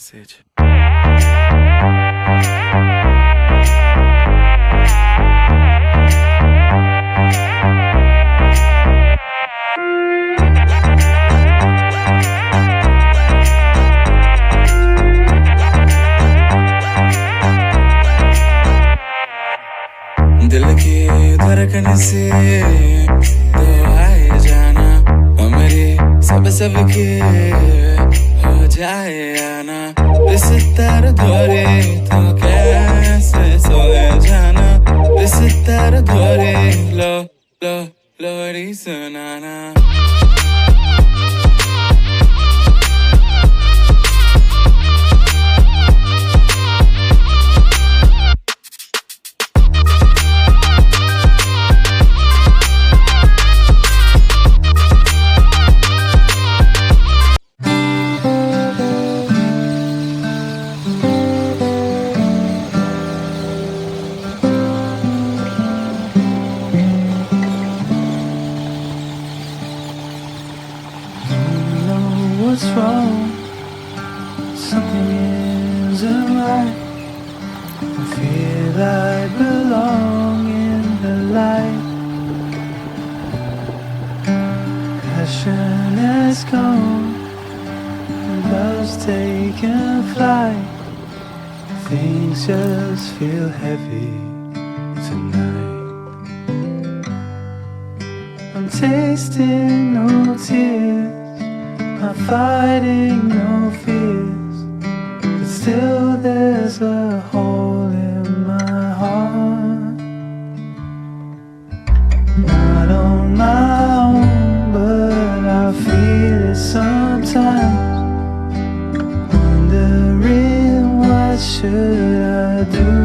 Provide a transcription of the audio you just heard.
message. दिल की धड़कन से तो आए जाना, हमारे सबके हो जाए आना। इस तरह धोरे तो कैसे सोए जाना, इस तरह धोरे लोरी सुनाना। What's wrong? Something isn't right. I feel I belong in the light. Passion has gone, love's taken flight. Things just feel heavy tonight. I'm tasting no tears, I'm fighting no fears, but still there's a hole in my heart. Not on my own, but I feel it sometimes, wondering what should I do.